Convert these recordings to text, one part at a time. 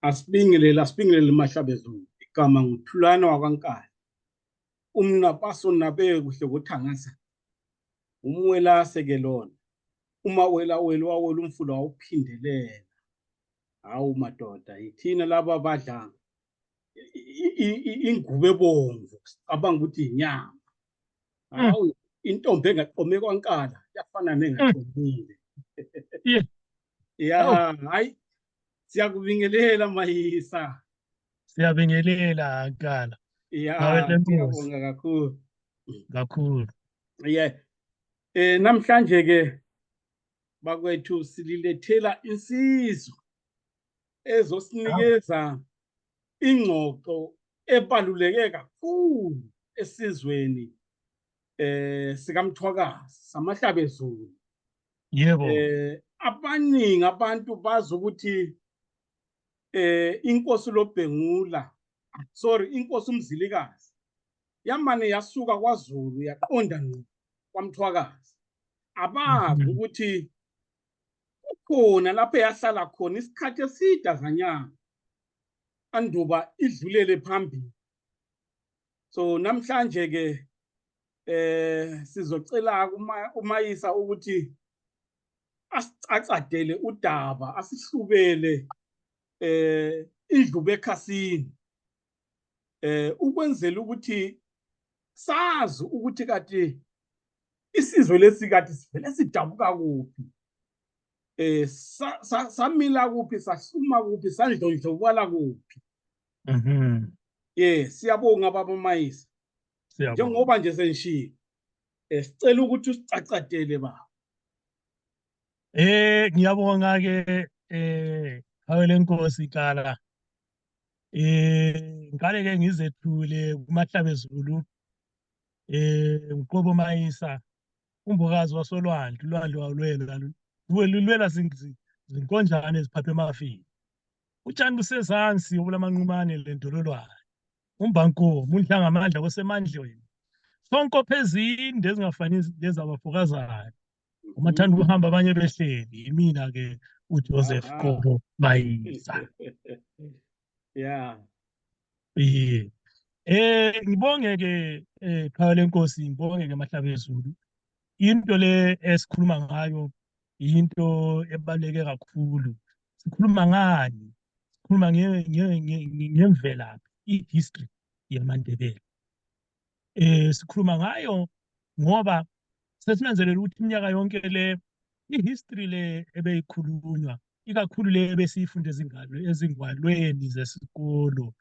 Asibingelele Mahlabezulu. Igama nguThulana wakwaNkala. Umnapaso nabe kuhle kuthangasa. Umwela sekelona. Uma wela wawela umfula wawuphindelela. Hawu madoda, yithina laba badla ingube ebomvu, cabanga ukuthi inyama. Hawu, intombi engaqome kwaNkala yafana nengaqomile. Yeah. Ya, hayi, siyakubingelela Mayisa. Siyabingelela Nkala. Nawe Ya, lenkosi siyabonga kakhulu. kakhulu. Yeah. Namhlanje ke bakwethu sililethela insizwa ezosinikeza ingxoxo ebaluleke kakhulu esizweni sikaMthwakazi samahlabezulu. Yebo. Abaningi abantu bazi ukuthi inkosi loBhengula, inkosi uMzilikazi yamane yasuka kwaZulu yaqonda ngqo kwaMthwakazi. Abazi ukuthi kukhona lapho yahlala khona isikhathi eside azanyana anduba idlulele phambili. So namhlanje ke sizocela uMayisa ukuthi asicacadele udaba, asihlubele indlube ekhasini, ukwenzela ukuthi sazi ukuthi kade isizwe lesikade sivele sidabuka kuphi, samila kuphi, sahluma kuphi, sandlondlobala kuphi. Siyabonga baba Mayisa. Njengoba nje senishilo, sicela ukuthi usicacadele baba. Ngiyabonga ke hawe lenkosi Nkala. Ngale ke ngizethule kumahlabezulu. Uqobo Mayisa, umbokazi wasolwandle, ulwandle walwela. Lulwela zinkonjane eziphaphe emafini. Utshani busezansi obulamanqumane lendololwane. Umbankomo udla ngamandla kwesemandlweni. Sonkophe ezinde ezingafani lezabafokazana. Umathanda ukuhamba abanye behleli. Yimina ke uJoseph Qobo Mayisa. Yeah. Ngibonge ke qhawe lenkosi, ngibonge ke Mahlabezulu. Into le esikhuluma ngayo into ebaleke kakhulu. Sikhuluma ngani? Sikhuluma ngemvelaphi, i-history yamaNdebele. Sikhuluma ngayo ngoba sesinanzelela ukuthi iminyaka yonke le i-history le ebeyikhulunywa, ikakhulu le ebesiyifunde ezingwalweni zesikolo,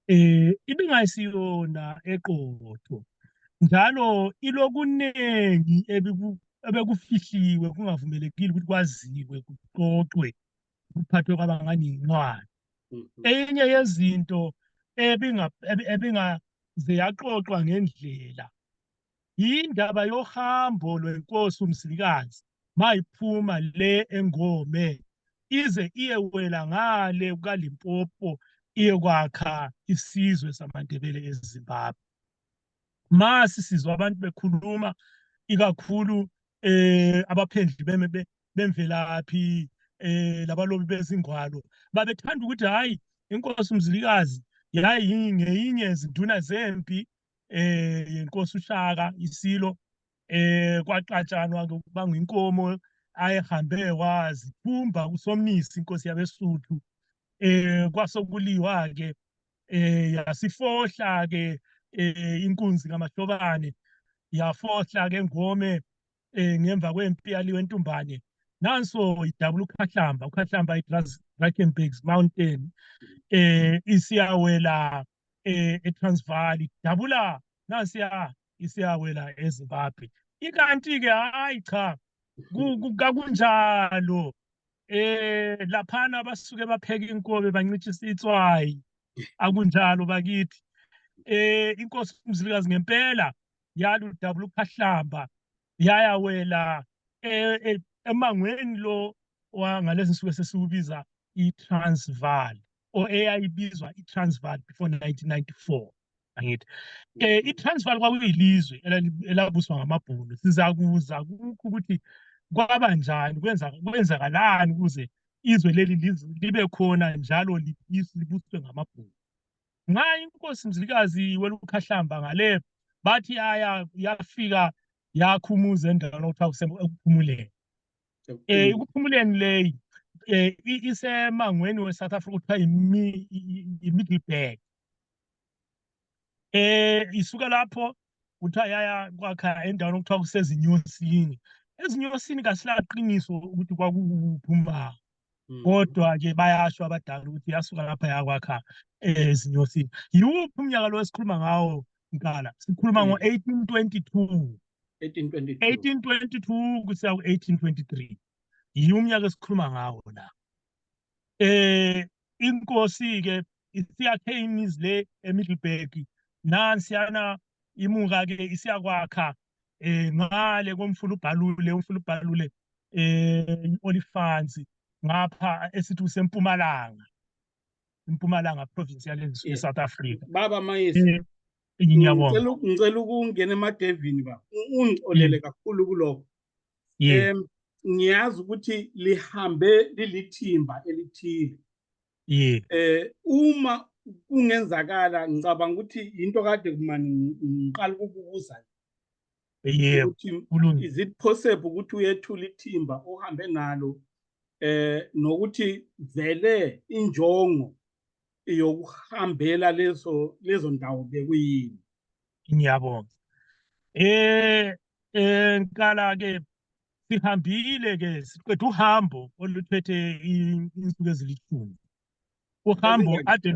ibingayisiyona eqotho. Njalo ilokunengi ebekufihliwe, kungavumelekile ukuthi kwaziwe, kuxoxwe, kuphathwe kwabangani incwadi. Enye yezinto ebingaze yaxoxwa ngendlela yindaba yohambo lwenkosi uMzilikazi mayiphuma le eNgome ize iyewela ngale kukaLimpopo iyekwakha isizwe samaNdebele eZimbabwe. Masisizwa abantu bekhuluma ikakhulu abaphendli bemvelaphi, labalobi bezingwalo babethanda ukuthi hayi inkosi uMzilikazi yayingeyinye izinduna zempi yenkosi uShaka iSilo, kwaqatshanwa kubangwa inkomo ayehambe wazithumba uSomnisi inkosi yabeSuthu, kwasokuliwa ke yasifohla ke inkunzi kaMahlobane, yafohla ke Ngome ngemva kwempi yaliwe eNtumbane. Nanso idabula uKhahlamba iDrakensberg Mountain, isiyawela eTransvaal, idabula nasiya isiyawela eZimbabwe. Ikanti ke hayi cha, kakunjalo. Laphana basuke bapheka inkobe bancitshisa itswayi. Akunjalo bakithi. Inkosi uMzilikazi ngempela yala udabula uKhahlamba yayawela emangweni lo wangalezi nsuku sesiwubiza iTransvaal, eyayibizwa iTransvaal before 1994. Angithi iTransvaal kwakuyilizwe elabuswa ngamaBhunu. Sizakuza ukuthi kwabanjani, kwenzakalani ukuze izwe leli libe khona njalo libuswe ngamaBhunu. Nxa inkosi Mzilikazi weluKhahlamba ngale bathi yafika yakhumuza endaweni okuthiwa ekuphumuleni. Ekuphumuleni leyi isemangweni we-South Africa kuthiwa yi-Middelburg. Isuka lapho kuthiwa yaya kwakha endaweni okuthiwa kusezinyosini. Ezinyosini kasilaqiniso ukuthi kwakuphuma, kodwa-ke bayasho abadala ukuthi yasuka lapha yakwakha ezinyosini. Yiwuphi umnyaka lo esikhuluma ngawo Nkala? Sikhuluma ngo-1822. 1822 kusiya ku-1823. Yiwo umnyaka esikhuluma ngawo la. Inkosi-ke isiyakhe imizi le eMiddelburg. Nansiyana imuka-ke isiyakwakha ngale komfula ubhalule i-Olifansi ngapha esithi kusempumalanga, impumalanga province yalezi eSouth Africa. Baba Mayisi, ngiyabonga. ngicela ukungena emadevini ba ungixolele kakhulu kulokho. Ngiyazi ukuthi lihambe lilithimba elithile. Uma kungenzakala ngicabanga ukuthi into kade kumani ngiqala ukubuza ukuthi is it possible ukuthi uyethula ithimba uhambe nalo nokuthi vele injongo yokuhambela lezo ndawo bekuyini? Ngiyabonga. Nkala-ke sihambile-ke siqeda uhambo oluthethe insuku ezilithumi. Uhambo ade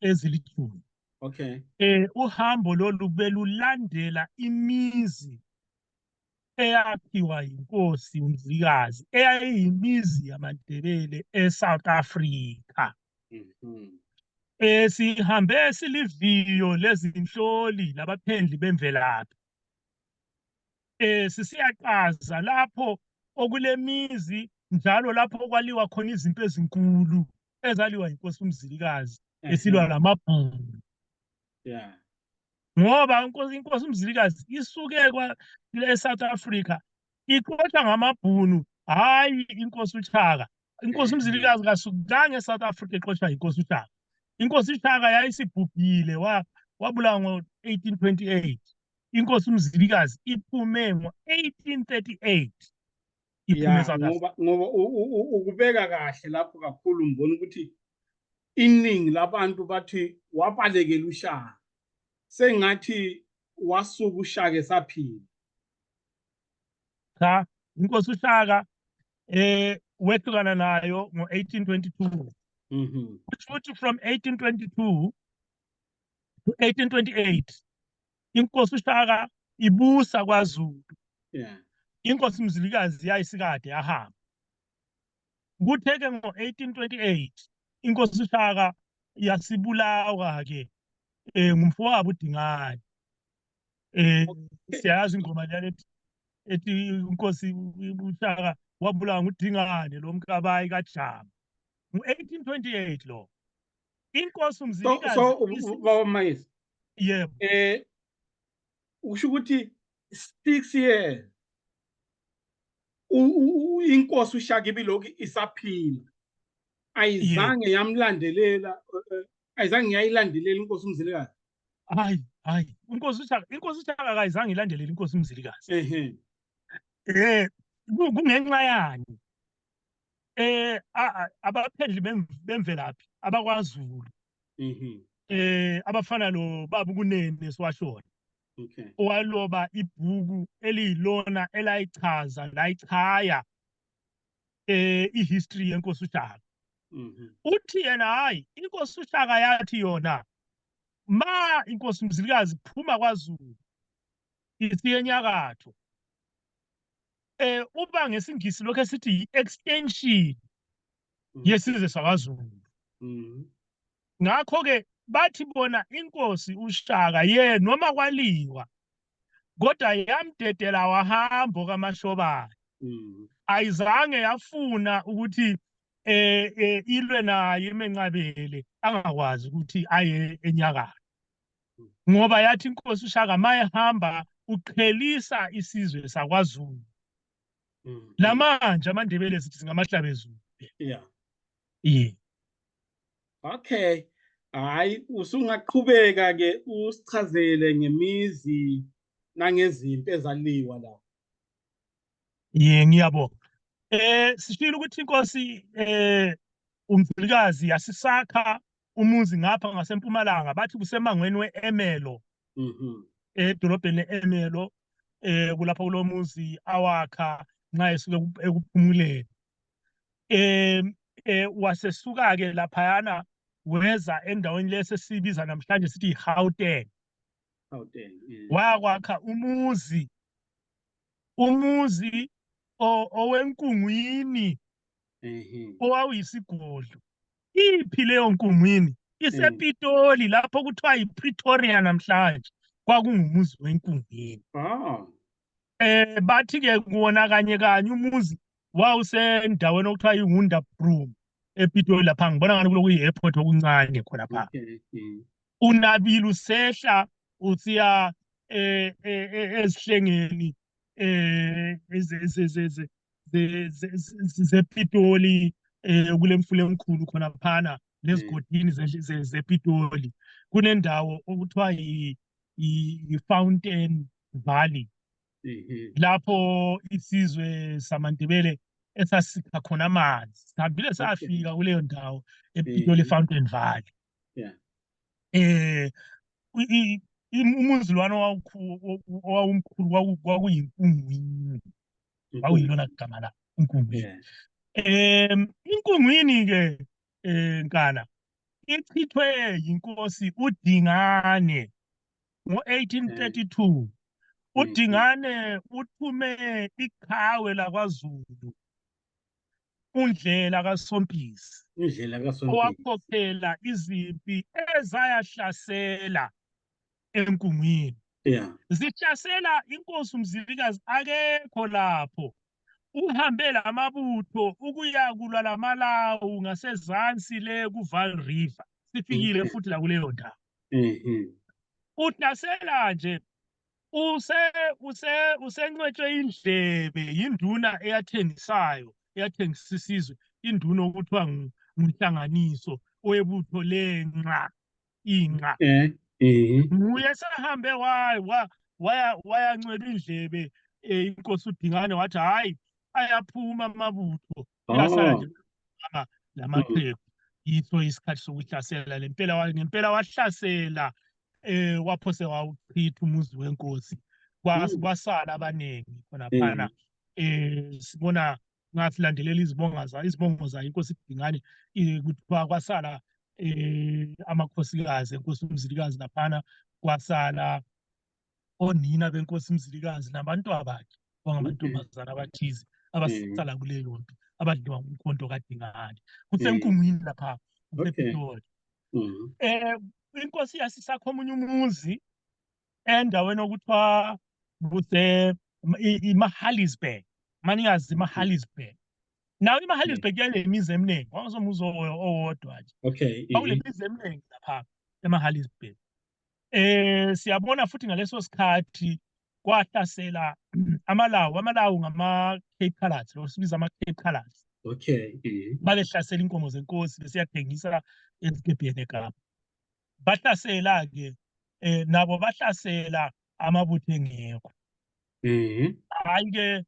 ezilithumi. Okay. Uhambo lolu belulandela imizi eyakhiwa yinkosi uMzilikazi eyayiyimizi yamaNdebele eSouth Africa. Sihambe siliviyo lezinhloli labaphendli bemvelaphi. Sisiyaqaza lapho okulemizi njalo lapho okwaliwa khona izinto ezinkulu ezaliwa yinkosi uMzilikazi esilwa lamaBhunu. Ngoba inkosi uMzilikazi isuke eSouth Africa ixoxa ngamaBhunu, hayi inkosi uChaka. Inkosi uMzilikazi kasukanga eSouth Africa exoxa inkosi uChaka. Inkosi uChaka yayisibhubhile wabulawa ngo-1828. Inkosi uMzilikazi iphume ngo-1838. Iphume eSouth Africa. Ngoba ukubeka kahle lapho kakhulu ngibona ukuthi iningi labantu bathi wabalekela uShaka. Sengathi wasuka uShaka esaphila. Cha, inkosi uShaka wehlukana nayo ngo-1822. Futhi from 1822 to 1828 inkosi uShaka ibusa kwaZulu. Inkosi uMzilikazi yayisikade yahamba. Kuthe-ke ngo-1828 inkosi uShaka yasibulawa-ke ngumfowabo uDingane. Siyazi ingoma le ethi inkosi uShaka wabulawa nguDingane lo mkabayi kaJama. Ngo-1828 lo inkosi uMzilikazi Baba Mayisi. Yebo. Usho ukuthi 6 years inkosi uShaka ibilokhu isaphila. Ayizange yamlandelela, ayizange yayilandelela inkosi uMzilikazi. Hayi, inkosi uShaka akayizange ilandelela inkosi uMzilikazi. Kungenxa yani abaphendli bemvelaphi abakwaZulu abafana lo baba ukunene siwashona, owaloba ibhuku eliyilona elayichaza layichaya ihistory yenkosi uShaka. Uthi yena hayi inkosi uShaka yathi yona ma inkosi uMzilikazi phuma kwaZulu isiye enyakatho, uba ngesingisi lokho esithi yi-extension yesizwe sakwaZulu. Ngakho-ke bathi bona inkosi uShaka noma kwaliwa kodwa yamdedela wahambo kaMashobane. Ayizange yafuna ukuthi ilwe naye eMenqabele angakwazi ukuthi aye enyakatho, ngoba yathi inkosi uShaka mayehamba uqhelisa isizwe sakwaZulu. Lamanje amaNdebele sithi ngamahlabezulu eMahalisburg. Yeah. Yeah. Okay. Hayi usungaqhubeka ke usichazele ngemizi nangezinto ezaliwa la. Yeah, ngiyabonga. Sishilo ukuthi inkosi uMzilikazi yasisakha umuzi ngapha ngasempumalanga bathi kusemangweni weEmelo Mhm. edolobheni leEmelo kulapha kulomuzi awakha nxa esuke ekuphumuleni. Wasesuka ke laphayana weza endaweni lesesibiza namhlanje sithi iGauteng. Gauteng. Yeah. Wakwakha umuzi owenkungwini Mhm. owawuyisigodlo. Iphi leyo nkungwini? IsePitoli lapho kuthiwa yiPretoria namhlanje. Kwakungumuzi wenkungwini. Ah. Bathi ke kuona kanye umuzi wawusendaweni okuthiwa iWonderbroom ePitoli lapha ngibona ngani kulokuyi-airport okuncane khona pha. Okay. Unabili usehla usiya ezihlengeni zePitoli kulemfule emkhulu khona phana lezigodini zePitoli kunendawo okuthiwa yi-Fountain Valley lapho isizwe samaNdebele esasikha khona amanzi. Sihambile safika kuleyo ndawo ePitoli Fountain Valley. Yeah. Umuzi lwana owawumkhulu kwakuyinkungwini. Kwakuyilona gama la inkungwini. Inkungwini ke nkana ichithwe yinkosi uDingane ngo-1832. uDingane uthume iqhawe lakwaZulu uNdlela kaSompisi owakhokhela izimpi ezayahlasela enkungwini. Yeah. Zihlasela inkosi uMzilikazi akekho lapho. Uhambe lamabutho ukuyakulwa laMalawu ngasezansi le kuVaal River. Sifikile futhi la kuleyo ndawo. Uhlasela nje usencwetshwe indlebe yinduna eyathengisayo eyathengisa isizwe induna okuthiwa ngumhlanganiso owebutho lenqa inqa. Nguye sahambe wayancwela indlebe inkosi uDingane wathi hayi ayaphuma amabutho kuyasala nje lamaqheku. Yitho isikhathi sokuhlasela ngempela wahlasela waphose wawuchitha umuzi wenkosi. Kwasala abanengi khona phana. Sibona ngasilandelela izibongo zayo inkosi uDingane kuthiwa kwasala amakhosikazi enkosi uMzilikazi laphana, kwasala onina benkosi uMzilikazi nabantwabakhe abangamantombazana abathize abasala kuleyo mpi abadliwa ngumkhonto kaDingane. Kusenkungwini lapha kusePitoli. Inkosi yasisakha omunye umuzi endaweni okuthiwa iMahalisburg. Maniyazi iMahalisburg. Nawo iMahalisburg yanemizi eminingi, wasomuzi owodwa nje. Okay. Kwakulemizi eminingi lapha eMahalisburg. Siyabona futhi ngaleso sikhathi kwahlasela Amalawu ngama-Cape Colours, lo sibiza ama-Cape Colours. Okay. Babehlasela inkomo zenkosi besiyathengisa eZikebheni eKapa. Bahlasela ke nabo bahlasela amabutho engekho. Hayi ke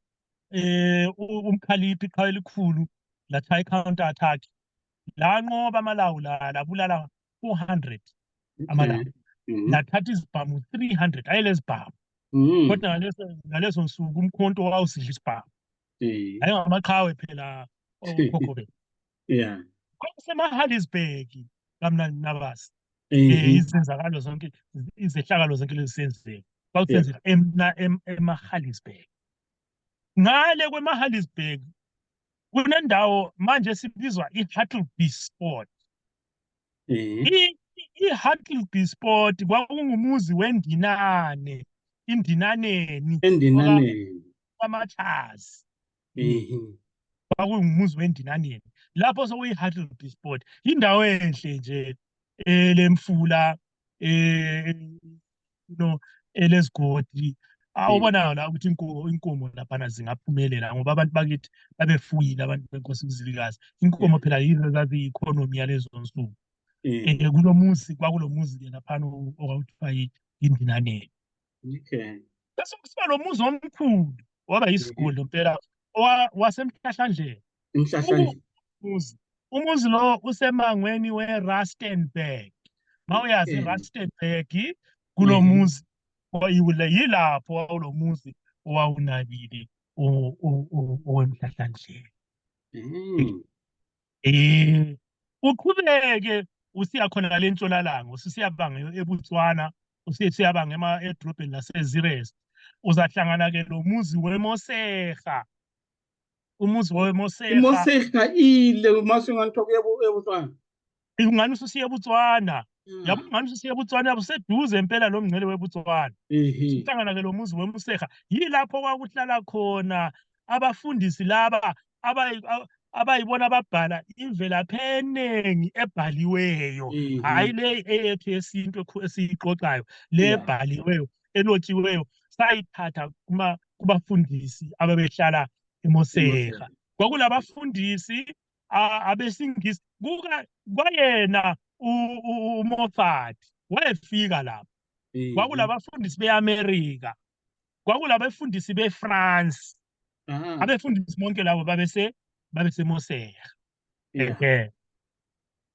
uMkhaliphi iqhawe elikhulu lathi i-counter attack lanqoba Amalawu labulala 400 Amalawu. Lathatha izibhamu 300 ayelezibhamu. Kodwa ngaleso nsuku umkhonto wawusidla isibhamu. Hayi ngamaqhawe phela okhokho bethu. Yeah. KwakuseMahalisburg kamnandi nabasi. Izenzakalo zonke izehlakalo zonke lezisenzeka kwakusenzeka eMahalisburg. Ngale kweMahalisburg kunendawo manje sibizwa iHattleby Sport. iHattleby Sport kwakungumuzi weNdinane, Indinaneni kwaMachazi. Kwakungumuzi weNdinaneni lapho sokuyiHattleby Sport. Indawo enhle nje lemfula elezigodi awubona la ukuthi inkomo laphana zingaphumelela ngoba abantu bakithi babefuyile abantu benkosi uMzilikazi. Inkomo phela yizo zazi economy yalezo nsuku. Kulomuzi kwakulomuzi laphana okuthiwa indinaneni. Okay. Bese kusiba lomuzi omkhulu waba yisigodi phela wasemhlahlandlela. Umuzi lo usemangweni weRustenburg. Mawuyazi iRustenburg kulomuzi yilapho kulomuzi owawunabile owemhlahlandlela. Uqhubeke usiya khona lentshonalanga usiyabanga eBotswana usiyabanga edrobheni laseZires uzahlangana ke lomuzi weMoseha. Umuzi weMoseha iMoseha ile masinganthoke eBotswana ingani ususiya eBotswana yabo ngani ususiya eBotswana yabuseduze impela lo mngcele weBotswana uhlangana ke lomuzi weMoseha yilapho kwakuhlala khona abafundisi laba abayibona ababhala imvelaphi eningi ebhaliweyo hayi le eyethu yesintu esiyiqoqayo le ebhaliweyo elotshiweyo sayithatha kubafundisi ababehlala eMoseha. Kwakulabafundisi abesingisi kwayena uMoffat wayefika lapho. Kwakulabafundisi beAmerica, kwakulabafundisi beFrance. Abefundisi bonke labo babeseMoseha.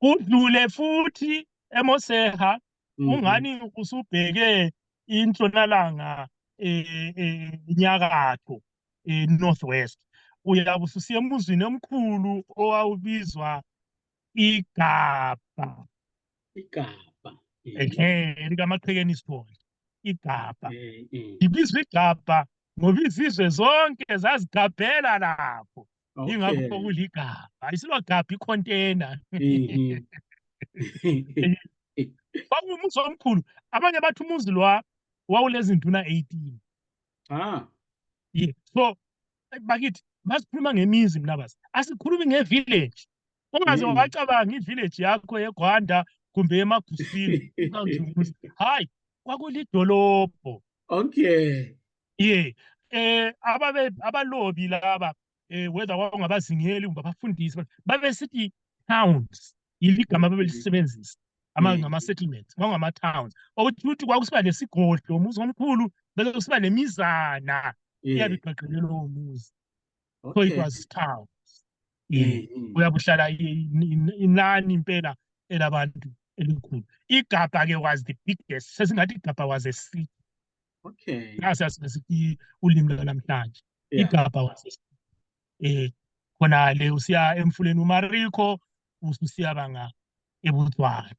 Udlule futhi eMoseha ungani usubheke intshonalanga inyakatho northwest uyabe ususiya emuzini omkhulu owawubizwa iGabha. Likamaqhekeni isiphondo iGabha. Ibizwa iGabha ngoba izizwe zonke zazigabhela lapho. Ingakho kuliGabha. Ayisilo Gabha icontainer. Umuzi omkhulu abanye bathi umuzi lo wawulezinduna 18. So bakithi masikhuluma ngemizi mina basi asikhulumi ngevillage. Ungaze wacabanga ivillage yakho eGwanda kumbe eMagusini hayi kwakulidolobho. Abalobi laba whether kwakungabazingeli kumbe abafundisi babesithi towns iligama babelisebenzisa ngama-settlements kwangama-towns ukuthi kwakusiba lesigodlo umuzi omkhulu bese kusiba nemizana iyabe igqagqele lowo muzi. So it was towns. Uyabuhlala inani impela elabantu elikhulu. iGabha ke was the biggest. Sesingathi iGabha was a city. Ngasasithi ulimi lwanamhlanje. iGabha was a city. Khonale usiya emfuleni uMariko usiyabanga eBotswana.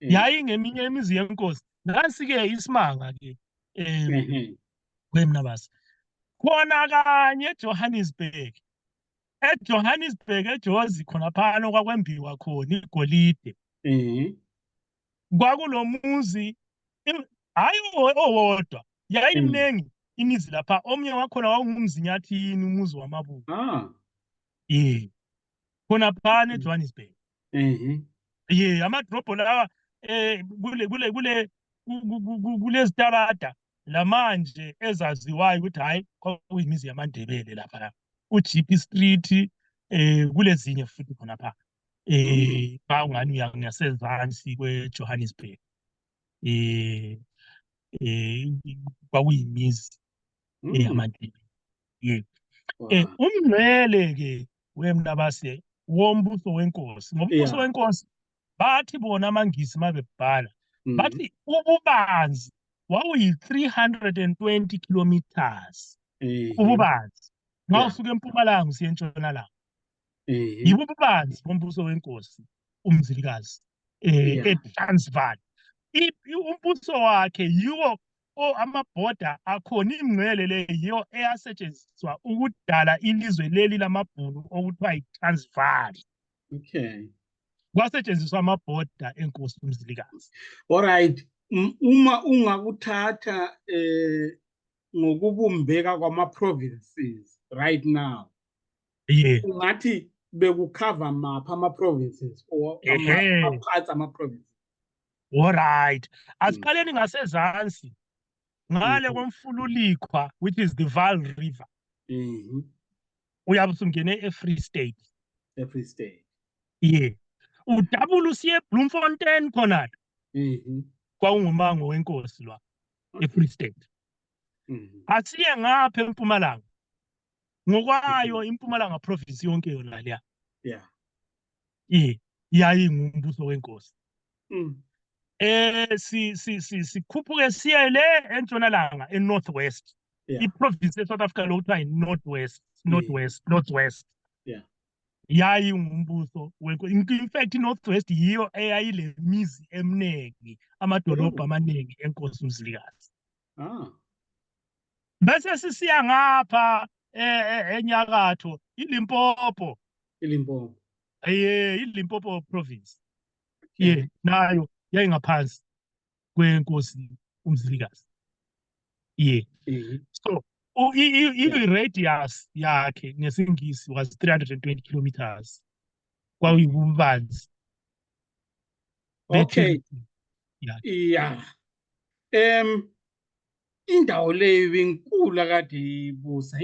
Yayingeminye imizi yenkosi. Nansi-ke isimanga ke kwemna basi. Khona kanye eJohannesburg. EJohannesburg eJozi khona phana kwakwembiwa khona igolide. Kwakulomuzi hayi owodwa. Yayimnengi imizi lapha. Omnye wakhona wawungumzinyathini umuzi wamaBuku. Khona phana eJohannesburg. Amadrobho lawa kulezitarata lamanje ezaziwayo ukuthi hayi kwakuyimizi yamaNdebele lapha. uGP Street kulezinye futhi khona pha. Ungani uyasezansi kweJohannesburg. Kwakuyimizi yamaNdebele. Umngcele ke wemna base wombuso wenkosi. Ngombuso wenkosi bathi bona amangisi mabebhala bathi ububanzi wawuyi-320 kilometers. Ububanzi nxa usuka empumalanga usiya entshonalanga. Yibo ububanzi bombuso wenkosi uMzilikazi eTransvaal. Umbuso wakhe yiwo amabhoda akhona imngcele le yiyo eyasetshenziswa ukudala ilizwe leli lamabhunu okuthiwa yiTransvaal. Kwasetshenziswa amabhoda enkosi uMzilikazi. Alright, uma ungakuthatha ngokubumbeka kwama-provinces right now. Ungathi bekukhava maphi ama-provinces or ama-parts ama-provinces? Alright, asiqaleni ngasezansi. ngale komfululikhwa, which is the Vaal River, uyabe usungene eFree State. Free State. Yeah. Udabula usiye Bloemfontein khona. Kwawungumango wenkosi lwa eFree State. Asiye ngapha eMpumalanga. Ngokwayo iMpumalanga province yonke yona leya. Yeah. Yayingumbuso wenkosi. Sikhuphuke siye le entshonalanga eNorthwest. I-province eSouth Africa lokuthiwa Northwest. Yeah. Yayingumbuso wenkosi. In fact, iNorthwest yiyo eyayile mizi eminingi, amadolobha amaningi enkosi uMzilikazi. Bese sisiya ngapha enyakatho iLimpopo. iLimpopo province. Nayo yayingaphansi kwenkosi uMzilikazi. So i-radius yakhe ngesingisi was 320 kilometers. Kwakuyibubanzi. Okay. Yeah. Indawo leyo inkulu akade ibusa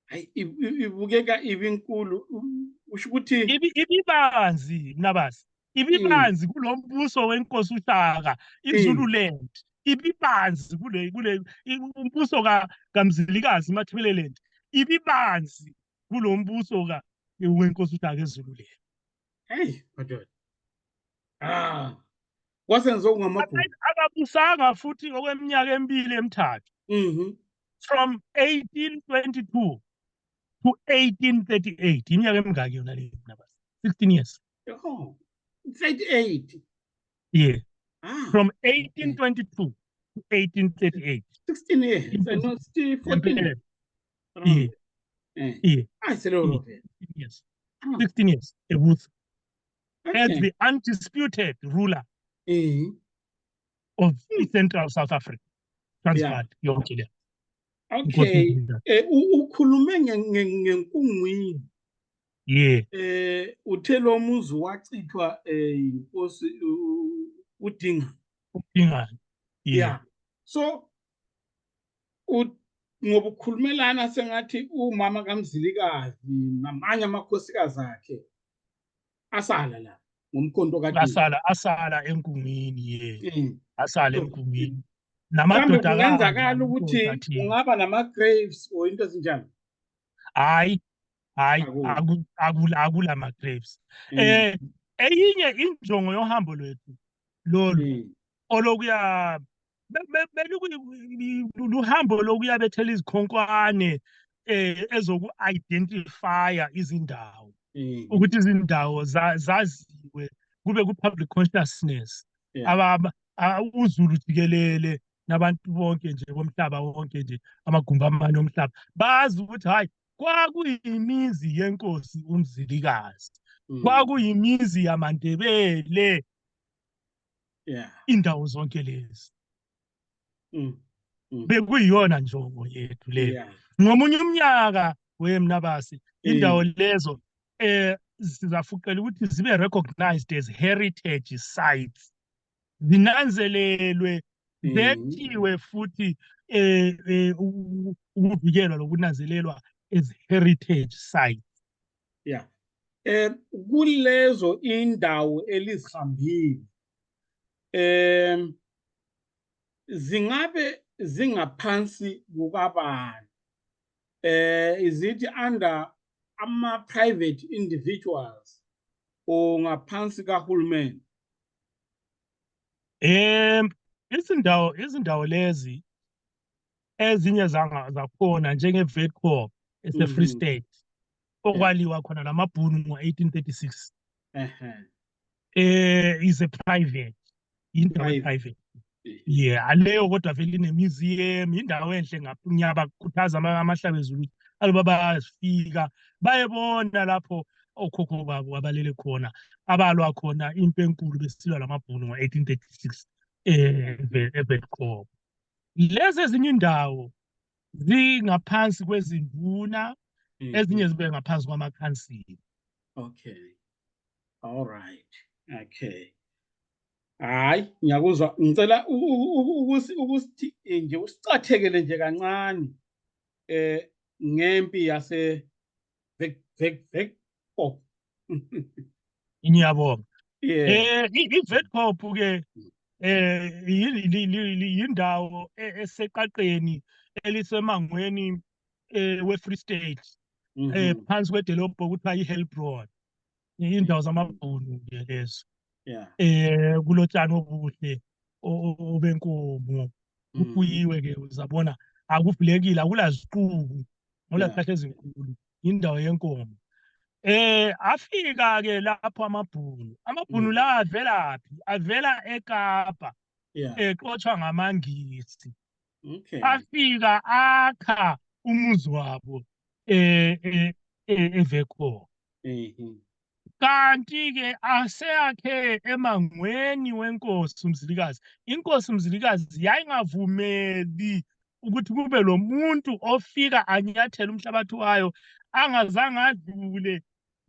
hayi ibukeka ibinkulu usho ukuthi ibibanzi Mnabasi. Ibibanzi kulombuso wenkosi uShaka iZululand. Ibibanzi kule umbuso kaMzilikazi Mathebeleland. Ibibanzi kulombuso wenkosi uShaka eZululand. Hey madoda. Wasenzo ngamabhuku. Akabusanga futhi okweminyaka emibili emithathu. From 1822 to 1838. Iminyaka emingaki yona le Mnabasi? 16 years. 38. Yeah. From 1822 to 1838. 16 years. And not still 14. I said, yes. 16 years. A Booth. As the undisputed ruler of Central South Africa. Transvaal, yonke le. Okay. Ukhulume ngenkungwini. Uthe lo muzi wachithwa inkosi uDingane. Yeah. So ngoba ukhulumelana sengathi umama kaMzilikazi namanye amakhosikazi akhe asala la ngomkhonto kaDingane. Asala enkungwini asala enkungwini. Namadoda kungenzakala ukuthi ungaba nama graves or into ezinjalo. Hayi akula ma graves. Eyinye injongo yohambo lwethu lolu olokuya luhambo lokuya bethela izikhonkwane ezoku identify izindawo ukuthi izindawo zaziwe kube ku public consciousness uZulu jikelele nabantu bonke nje bomhlaba wonke nje amagumba amane omhlaba bazi ukuthi hayi kwakuyimizi yenkosi uMzilikazi kwakuyimizi yamaNdebele indawo zonke lezi bekuyiyona njongo yethu le ngomunye umnyaka weMnabasi indawo lezo sizafuqela ukuthi zibe recognized as heritage sites zinanzelelwe zethiwe futhi ukuvikelwa lokunanzelelwa as heritage sites. Kulezo indawo elizihambile zingabe zingaphansi kukabani? Is it under private individuals or ngaphansi kahulumeni? Izindawo lezi ezinye zakhona njenge-Vetco ese-Free State okwaliwa khona lamabhunu ngo-1836 is a private private aleyo kodwa vele ine-museum indawo enhle ngapha khuthaza amahlabezulu ukuthi aluba bayafika bayebona lapho okhokho babo abalele khona abalwa khona impi enkulu besilwa lamabhunu ngo-1836 eVetco. Lezi ezinye indawo zingaphansi kwezinduna ezinye zibe ngaphansi kwamakhansili. Okay. All right. Okay. Hayi, ngiyakuzwa. Ngicela ukuthi nje usicathekele nje kancane ngempi yase Vetkopf. Ngiyabonga. Yeah. I-Vetkopf-ke yindawo eseqaqeni elisemangweni we-Free State, Mhm. phansi kwedolobho okuthiwa i-Heilbron. Indawo Mhm. zamabhunu-ke lezo. Yeah. Kulotshani obuhle obenkomo, Mhm. kufuyiwe-ke uzabona, akuvulekile, akulaziqubu, Yeah. akulazihlahla ezinkulu, indawo yenkomo. Afika-ke lapho amabhunu la avelaphi? Avela eKapa, Yeah. exotshwa ngamaNgisi. Okay. Afika akha umuzi wabo eVetkopf. Mhm. Kanti-ke aseyakhe emangweni wenkosi uMzilikazi. Inkosi uMzilikazi yayingavumeli ukuthi kube lo muntu ofika anyathele umhlabathi wayo angazange adlule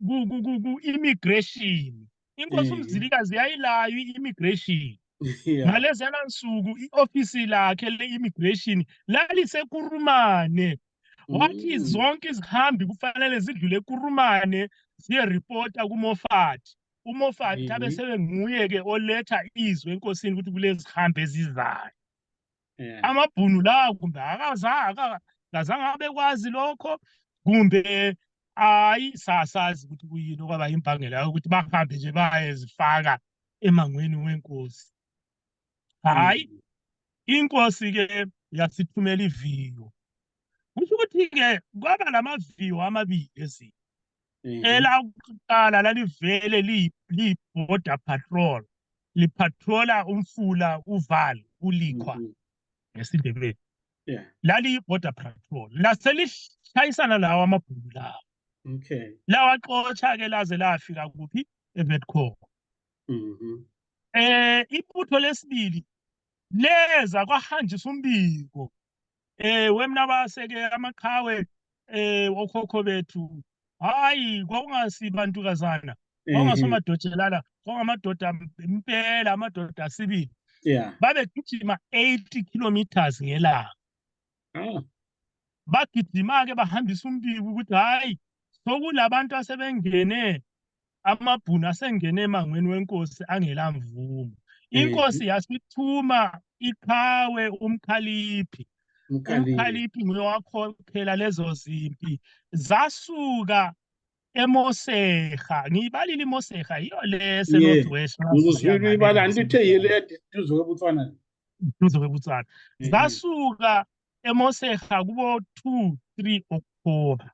ku-immigration. Inkosi uMzilikazi yayilayo i-immigration. Yeah. Ngaleziyana nsuku i-ofisi lakhe le-immigration laliseKurumane. Wathi zonke izihambi kufanele zidlule eKurumane ziyeripota kuMoffat. uMoffat abe sebenguye-ke oletha izwi enkosini ukuthi kulezihambi ezizayo. Yeah. Amabhunu lawa kumbe akazange abekwazi lokho, kumbe hayi sasazi ukuthi kuyini okwaba imbangela yokuthi bahambe nje bayezifaka emangweni wenkosi. Hayi, inkosi-ke yasithumela iviyo. Kusho ukuthi-ke kwaba lamaviyo amabili ezini. Elakuqala lalivele liyi-border patrol, lipatrola umfula uVaal uLikhwa ngesiNdebele. Yeah. Laliyi-border patrol, laselishayisana lawo amabhunu lawo. Okay. Lawaxotsha-ke laze lafika kuphi? eVetkopf. Ibutho lesibili leza kwahanjisa umbiko wemna base-ke amaqhawe okhokho bethu, hayi kwakungasibantukazana, kwakungasomadotshelana, kwakungamadoda impela, amadoda asibili. Yeah. Babegijima 80 kilometers ngelanga. Bagijima-ke bahambisa umbiko ukuthi hayi sokulabantu asebengene, amabhunu asengene emangweni wenkosi angela mvumo. Inkosi yasithuma iqhawe uMkhaliphi. uMkhaliphi nguye wakhokhela lezo zimpi, zasuka eMoseja. Ngiyibalile iMoseja, yiyo le North West. Ngizwile ibala nto yile duze kweBotswana. Duze kweBotswana. Zasuka eMoseja kubo 2-3 October.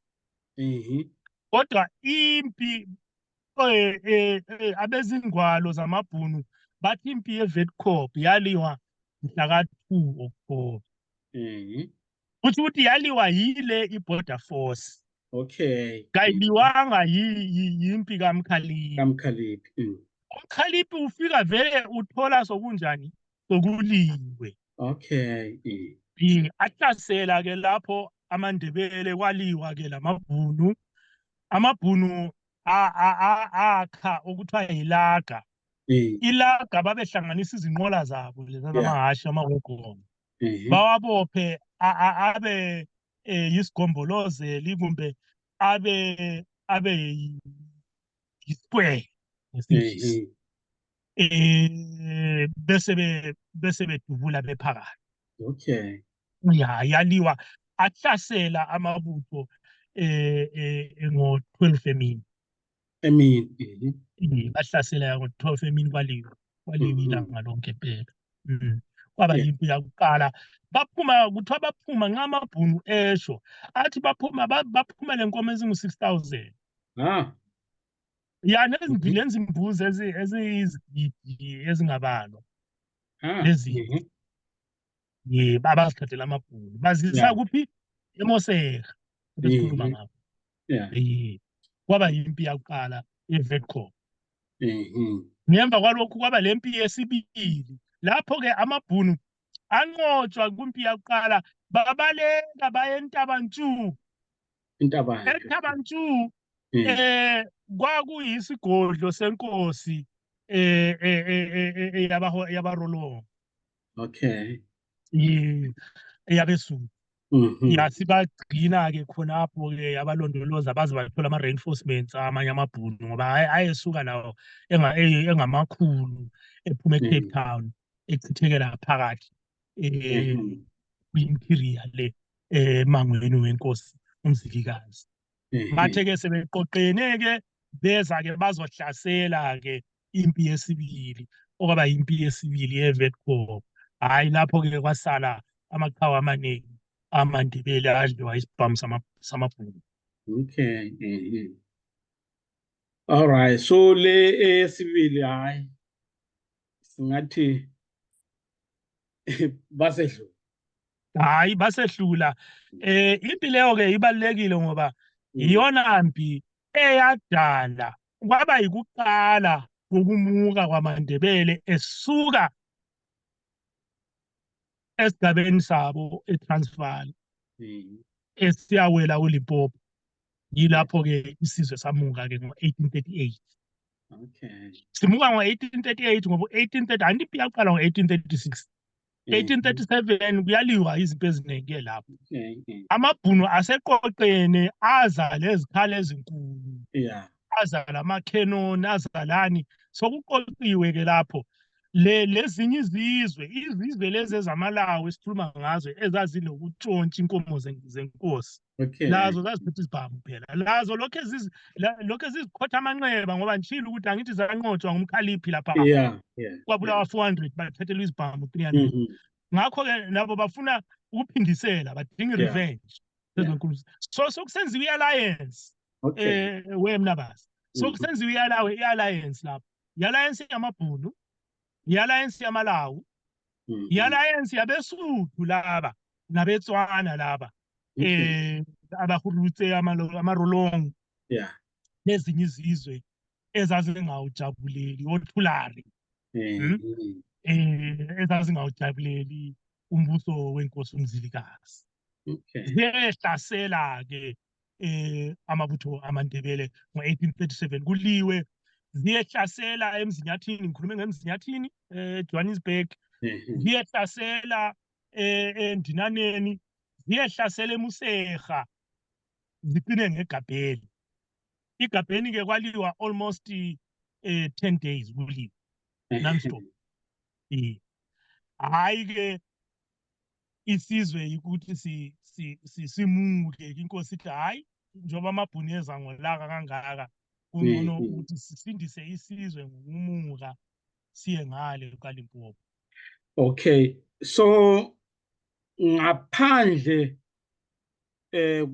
Kodwa impi abezingwalo zamabhunu bathi impi yeVetkopf yaliwa mhla ka-2 October. Kusho ukuthi yaliwa yile i-border force. Okay. Kayiliwanga yimpi kaMkhaliphi. uMkhaliphi ufika vele uthola sokunjani, sokuliwe. Okay. Ahlasela-ke lapho amaNdebele, kwaliwa-ke lamabhunu. Amabhunu akha okuthiwa yilaga. Ilaga babehlanganisa izinqola zabo lezi zamahhashi amawogoni, bawabophe abe yisigombolozeli kumbe abe yi-square ngesingisi. Bese bedubula bephakathi. Okay. Yaliwa, ahlasela amabutho ngo-12 emini. Bahlasela ngo-12 emini kwaliwa ilanga lonke phela. Kwaba yimpi yakuqala. Kuthiwa baphuma nxa amabhunu esho, athi baphuma lenkomo ezingu-6,000. Ya nezimbuzi eziyizigidi ezingabalwa. Lezi babazithathela amabhunu, bazisa kuphi? eMoseja, besikhuluma ngabo. Kwaba yimpi yakuqala yeVetkopf. Ngemva kwalokhu kwaba lempi yesibili, lapho-ke amabhunu anqotshwa kumpi yakuqala, babaleka baya eNtabantshu. eNtabantshu kwakuyisigodlo senkosi yabarolongo Okay. eyabesuku. Mhm. Sibagcina-ke khonapho-ke abalondoloza baze bathola ama-reinforcements amanye amabhunu ngoba ayesuka lawo engamakhulu ephuma eCape Town echithekela phakathi Mhm. kwi-imperial le emangweni wenkosi uMzilikazi. Bathe-ke sebeqoqene-ke beza-ke bazohlasela-ke impi yesibili okwaba impi yesibili ye-Vietcong. Hhayi lapho-ke kwasala amaqhawe amaningi amaNdebele adliwa isibhamu samabhunu. Okay. All right. So le eyesibili hayi singathi basedlula. Hhayi basehlula. Impi leyo-ke ibalulekile ngoba iyona mpi eyadala kwaba yikuqala kokumuka kwamaNdebele esuka esigabeni sabo eTransvaal esiyawela uLimpopo. Yilapho-ke isizwe samuka-ke ngo-1838. Okay. Simuka ngo-1838 ngoba 1830 anti impi yaqala ngo-1836. 1837 kuyaliwa izinto eziningi-ke lapho. Amabhunu aseqoqene aza lezikhali ezinkulu. Yeah. Aza lamakhenoni azalani sokuqoqiwe-ke lapho lezinye izizwe lezi ezamalawi esikhuluma ngazo ezazilokutshontsha inkomo zenkosi. Okay. Lazo zaziphethe izibhamu phela. Lazo lokho ezizikhotha amanxeba ngoba ngishilo ukuthi angithi zanqotshwa ngumkhaliphi lapha. Yeah. Kwabulawa 400 bathethelwa izibhamu 300. Ngakho-ke nabo bafuna ukuphindisela badinga revenge. So sokusenziwa i-alliance. Okay. Wemnabasi. Sokusenziwa i-alliance lapho. I-alliance yamabhunu, i-alliance yamalawu, i-alliance yabesuthu laba nabetswana laba. Abahurutse amarolongo. Yeah. Nezinye izizwe ezazingawujabuleli othulari. Ezazingawujabuleli umbuso wenkosi uMzilikazi. Okay. Ziyehlasela-ke amabutho amaNdebele ngo-1837 kuliwe ziyehlasela eMzinyathini, ngikhulume ngeMzinyathini eJohannesburg, ziyehlasela eNdinaneni, ziyehlasela eMusega, zipine ngeGabheni. IGabheni-ke kwaliwa almost 10 days kuliwe non-stop. Hhayi-ke isizwe ukuthi simuke inkosi ithi hhayi njengoba amabhunu eza ngolaka kangaka kungcono ukuthi sisindise isizwe ngokumuka siye ngale kaLimpopo. Okay. So ngaphandle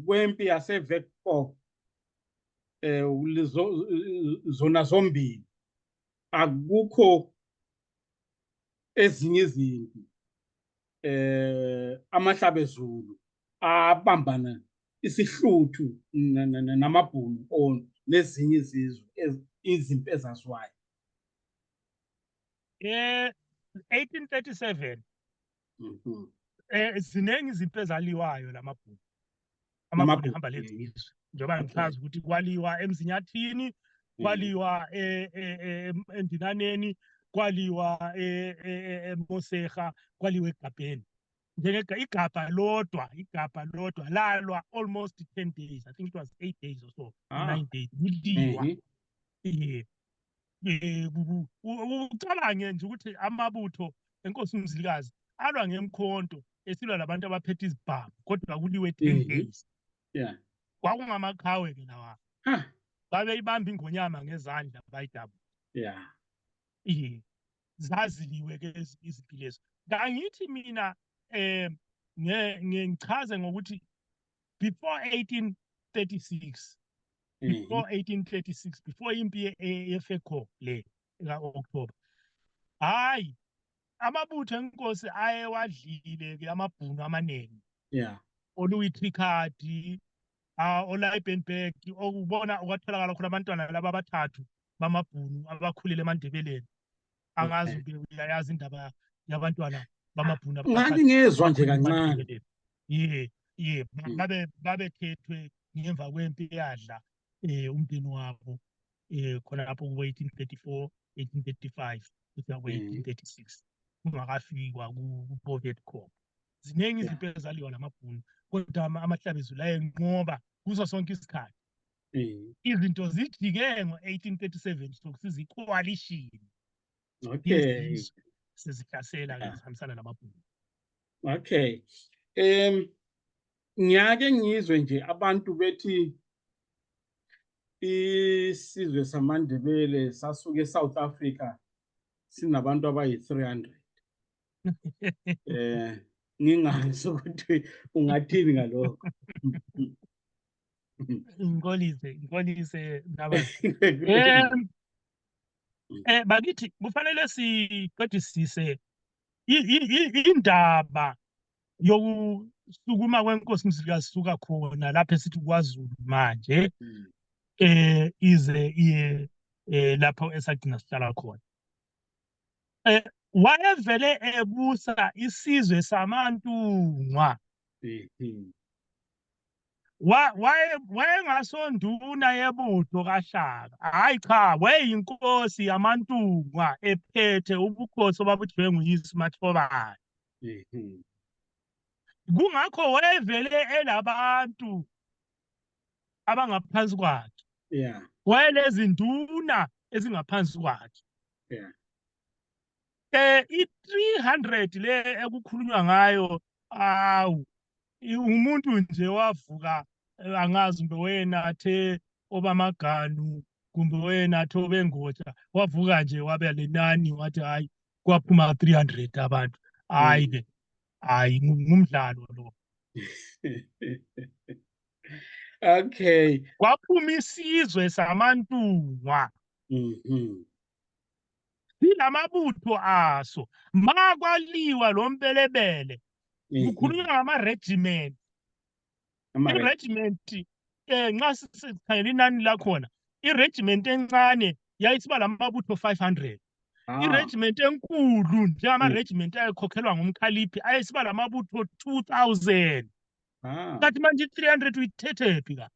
kwempi yaseVietcong zona zombili akukho ezinye izimpi amahlabezulu abambana isihluthu namabhunu on nezinye izizwe izimpi ezaziwayo. 1837 ziningi izimpi ezaliwayo lamabhunu. Amabhunu ehamba lezizwe njengoba ngichaza ukuthi kwaliwa eMzinyathini, kwaliwa eNdinaneni, kwaliwa eMosega, kwaliwa eGabheni. Igabha lodwa lalwa almost 10 days. I think it was 8 days or so, 9 days. Kuliwa. Ucabange nje ukuthi amabutho enkosi uMzilikazi alwa ngemkhonto esilwa labantu abaphethe izibhamu kodwa kuliwe 10 days. Yeah. Kwakungamaqhawe-ke lawa. Babeyibamba ingonyama ngezandla bayidabu. Yeah. Zaziliwe-ke izimpi lezo. Kangithi mina ngichaze ngokuthi before 1836 before impi yeFekho le ka-October, hhayi amabutho enkosi ayewadlile-ke amabhunu amaningi. Yeah. Oluyi-Trichardt, oLydenburg, okubona okwatholakala khona abantwana laba abathathu bamabhunu abakhulele eMandebeleni. Angazi uyayazi indaba yabantwana bamabhunu abathathu. Ngingezwa nje kancane. Babethethwe ngemva kwempi eyadla umndeni wabo khona lapho ku-1834 1835 kuya ku-1836 kungakafikwa ku-Bovet Corps. Ziningi izinto ezaliwa lamabhunu, kodwa amahlabezu la enqoba kuso sonke isikhathi. Izinto zijike ngo-1837 sokusiza i-coalition Okay. sezihlasela-ke zihambisana namabhunu. Okay. Ngiyake ngizwe nje abantu bethi isizwe samaNdebele sasuke eSouth Africa sinabantu abayi-300. Ngingazi ukuthi ungathini ngalokho. Inkolise Mntabazi. Bakithi kufanele siqedisise indaba yokusukuma kwenkosi Mzilikazi suka khona lapho esithi kwaZulu manje ize iye lapho esagcina sihlala khona. Wayevele ebusa isizwe samaNtungwa. Wayengasonduna yebutho kaShaka. Hayi cha, wayeyinkosi yamaNtungwa ephethe ubukhosi obabuthiwe nguyise uMathobane. Kungakho wayevele elabantu abangaphansi kwakhe. Wayelezinduna ezingaphansi kwakhe. I-300 le ekukhulunywa ngayo, awu umuntu nje wavuka, angazi mbe wenathe obamaganu kumbe wenathe obengotsha, wavuka nje wabe lenani wathi hayi kwaphuma 300 abantu. Hayi ke, hayi ngumdlalo lo. Okay. Kwaphuma isizwe samaNtungwa. Silamabutho aso, makwaliwa lo Mpelebele kukhulunywa ngama-regiment. I-regiment nxa sikhangela inani lakhona, i-regiment encane yayisiba lamabutho 500. I-regiment enkulu njengama-regiment ayekhokhelwa ngumkhaliphi ayesiba lamabutho 2000. Kathi manje 300 uyithethephi ka?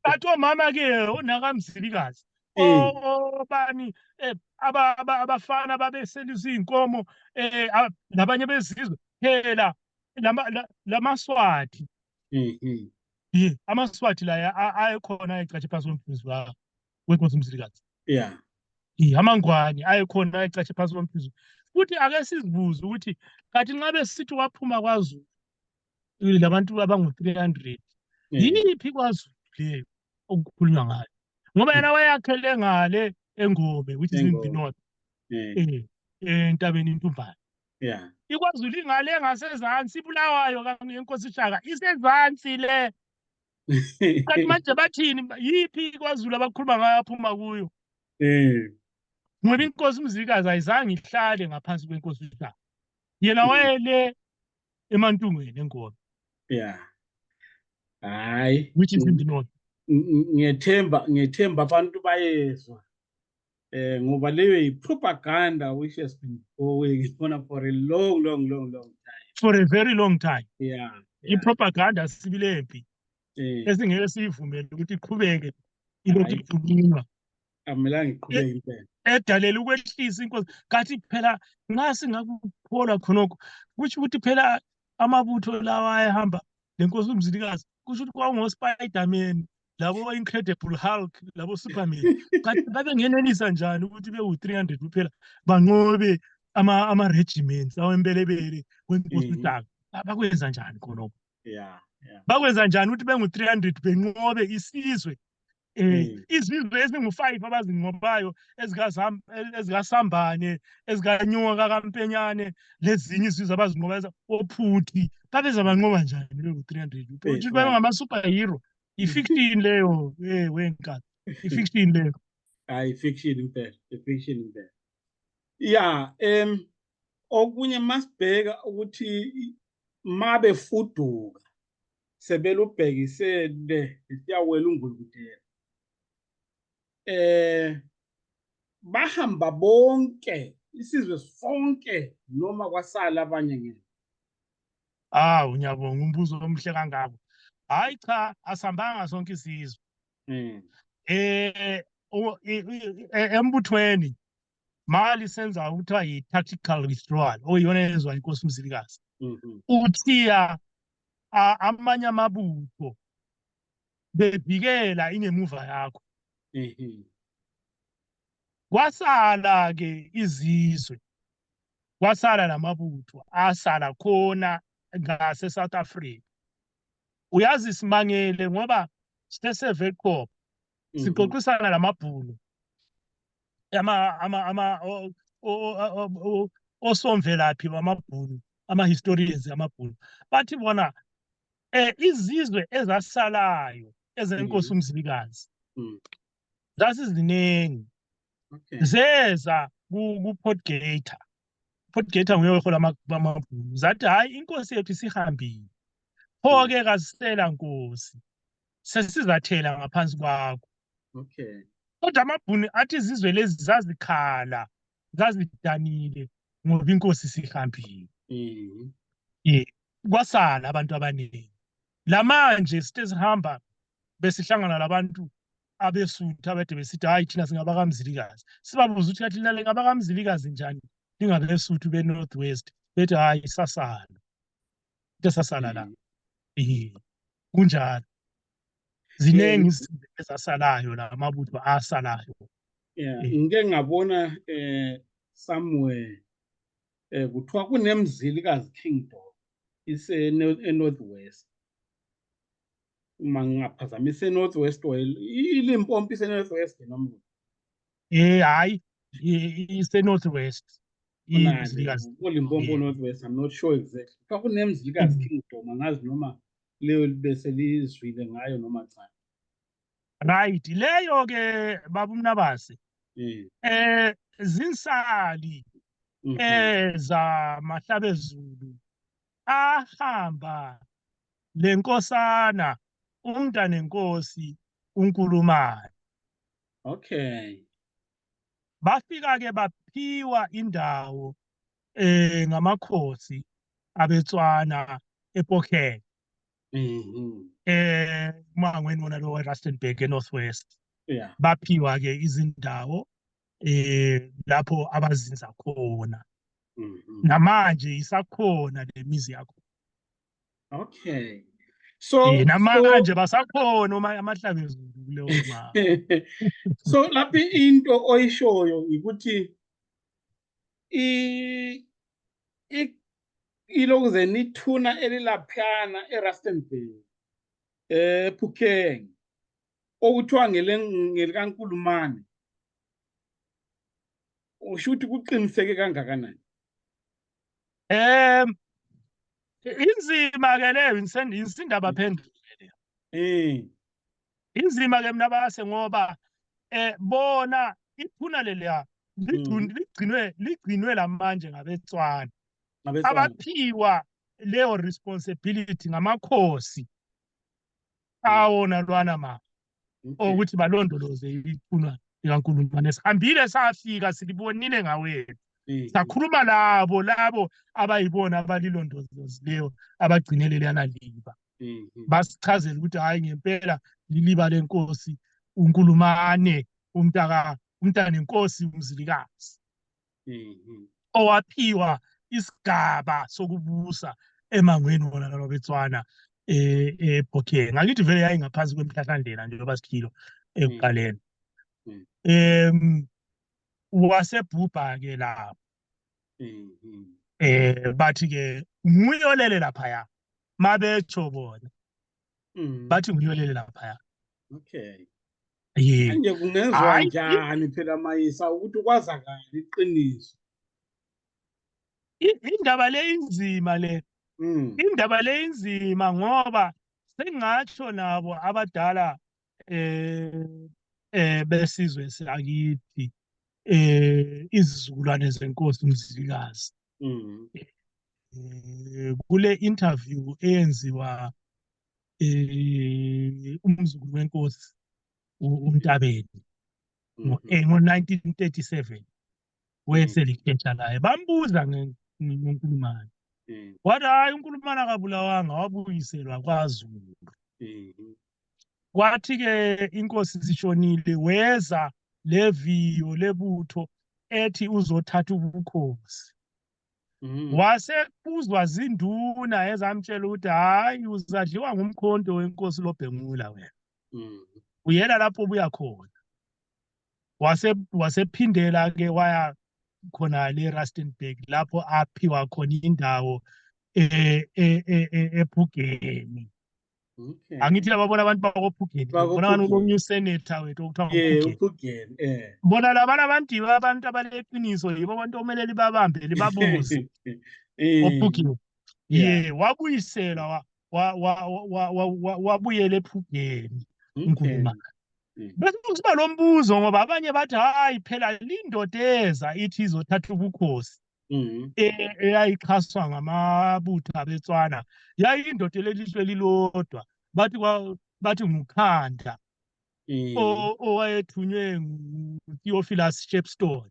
Kathi omama-ke onakamzilikazi obani abafana babeselisa iy'nkomo nabanye bezizwe phela lamaswathi. Amaswathi la ayekhona ayecatshe phansi komthunzi wenkosi uMzilikazi. Amangwane ayekhona ayecatshe phansi komthunzi. Futhi ake sizibuze ukuthi kathi nxa besithi waphuma kwaZulu labantu abangu-300, yiphi kwaZulu leyo okukhulunywa ngayo? Ngoba yena wayakhele ngale eNgome, which is in the north, entabeni iNtumbane. IKwaZulu ingale ngasezansi, iBulawayo kangenkosi Shaka isezansi le. Kanti manje bathini? Yiphi kwaZulu abakhuluma ngayo aphuma kuyo? Ngoba inkosi uMzilikazi ayizange ihlale ngaphansi kwenkosi uShaka. Yena wayele eMantungweni eNgome. Hayi, which is in the north. Ngiyethemba abantu bayezwa. Ngoba leyo yi-propaganda which has been going on for a long time. For a very long time. I-propaganda sibile mpi. Esingeke siyivumele ukuthi iqhubeke ilokhu ikhulunywa. Amelanga iqhubeke impela. Edalela ukwehlisa inkosi. Kathi phela nxa singakukholwa khonokho, kusho ukuthi phela amabutho lawa ayehamba lenkosi uMzilikazi, kusho ukuthi kwakungo-Spider-Man, labo Incredible Hulk, labo Superman. Kanti babengenelisa njani ukuthi bewu-300 kuphela banqobe ama-regiments awempelebele kwenkosi uShaka? Bakwenza njani khonokho? Bakwenza njani ukuthi bengu-300 benqobe isizwe? Izizwe ezingu-5 abazinqobayo ezikaSambane, ezikaNyoka kaMpenyane, lezinye izizwe abazinqobayo ophuthi, babeza banqoba njani beku-300? Ukuthi bengama-superhero. I-fiction leyo, wenkazi. I-fiction leyo. I-fiction impela, i-fiction impela. Okunye masibheka ukuthi mabefuduka sebelubhekisele siyawela uNgulukudela. Bahamba bonke isizwe sonke noma kwasala abanye ngeke? Ngiyabonga umbuzo omuhle kangako. Hayi cha, asihambanga sonke isizwe. embuthweni mali senza ukuthiwa yi-tactical withdrawal oyiyona yenziwa inkosi uMzilikazi uthiya amanye amabutho bevikela ingemuva yakho kwasala-ke izizwe kwasala lamabutho asala khona ngase-South Africa uyazi simangele ngoba sithe-Servcop sixoxisana lamabhunu osomvelaphi bamabhunu ama-historians amabhunu bathi bona izizwe ezasalayo ezenkosi uMzilikazi zasiziningi zeza ku-Potgieter. Potgieter nguye ohola amabhunu zathi hayi inkosi yethu isihambile pho-ke kasisela nkosi sesizathela ngaphansi kwakho. Kodwa amabhunu athi izizwe lezi zazikhala zazidanile ngoba inkosi isihambile. Kwasala abantu abaningi lamanje sithe sihamba besihlangana labantu abesuthu abade besithi hayi thina singabakaMzilikazi sibabuza ukuthi kathi lina lingabakaMzilikazi njani lingabesuthu be-North West bethi hayi sasala sasala la kunjalo ziningi izinto ezasalayo la amabutho asalayo. Ngike ngabona somewhere kuthiwa kuneMzilikazi Kingdom ise-North West uma ngingaphazamise North West iLimpopo ise-North West noma hayi ise-North West iMzilikazi Limpopo North West, I'm not sure exactly. Kuthiwa kuneMzilikazi Kingdom angazi noma leyo bese lizwile ngayo noma cha. Right leyo ke baba uMnabase zinsali za Mahlabezulu ahamba lenkosana umntanenkosi uNkulumane. Bafika ke baphiwa indawo ngamakhosi abetswana ePokheng mangweni wona lo Rustenburg eNorth West baphiwa ke izindawo lapho abazinza khona namanje isakhona lemizi yakho. So namanje basakhona amahlabezulu kuleyo ma. So lapho into oyishoyo ukuthi ilokuze nithuna elilaphana eRustenburg Phokeng okuthiwa ngelikaNkulumane usho ukuthi kuqiniseke kangakanani? Inzima ke leyo insindaba phendule inzima ke Mnabase ngoba bona iphuna leliya ligcinwe lamanje ngabetswana abaphiwa leyo responsibility ngamakhosi awona lwana ma ukuthi balondoloze iphuna likaNkulumane. Sihambile safika silibonile ngawethu sakhuluma labo abayibona abalilondolozileyo abagcinele lana liba basichazela ukuthi hayi ngempela liliba lenkosi uNkulumane umntanenkosi uMzilikazi owaphiwa isigaba sokubusa emangweni wona lwabetswana ePokheng. Ngakithi vele yayingaphansi kwemhlahlandlela njengoba sikhilo ekuqaleni. Wasebhubha ke lapho bathi ke nguye olele laphaya mabetsho bona bathi nguye olele laphaya. Manje kungenzwa njani phela Mayisa ukuthi kwazakala iqiniso? Indaba le inzima le indaba le inzima ngoba sengatsho nabo abadala besizwe sakithi izizukulwane zenkosi uMzilikazi kule interview eyenziwa umzukulu wenkosi uNtabeni ngo-1937 weselikhetha laye bambuza ngoNkulumane wathi hayi uNkulumane akabulawanga wabuyiselwa kwaZulu. Kwathi ke inkosi sishonile weza leviyo lebutho ethi uzothatha ubukhosi. Wasekuzwa zinduna ezamtshela ukuthi hayi uzadliwa ngumkhonto wenkosi loBhengula wena. Uyela lapho ubuya khona. Wasephindela ke waya khona le Rustenburg lapho aphiwa khona indawo ePhugeni. Angithi ababona abantu bakoPhugeni bona abantu senator wethu okuthiwa uPhugeni. Bona labana abantu abaleqiniso yibo abantu okumele libabambe libabuze. oPhugeni. Wabuyisela wabuyela ePhugeni uNkulumane. Bese kusiba lo mbuzo ngoba abanye bathi hayi phela lindodeza ithi izothatha ubukhosi eyayixhaswa ngamabutho abeTswana yayindoda lelizwe lilodwa bathi nguKhanda owayethunywe nguTheophilus Shepstone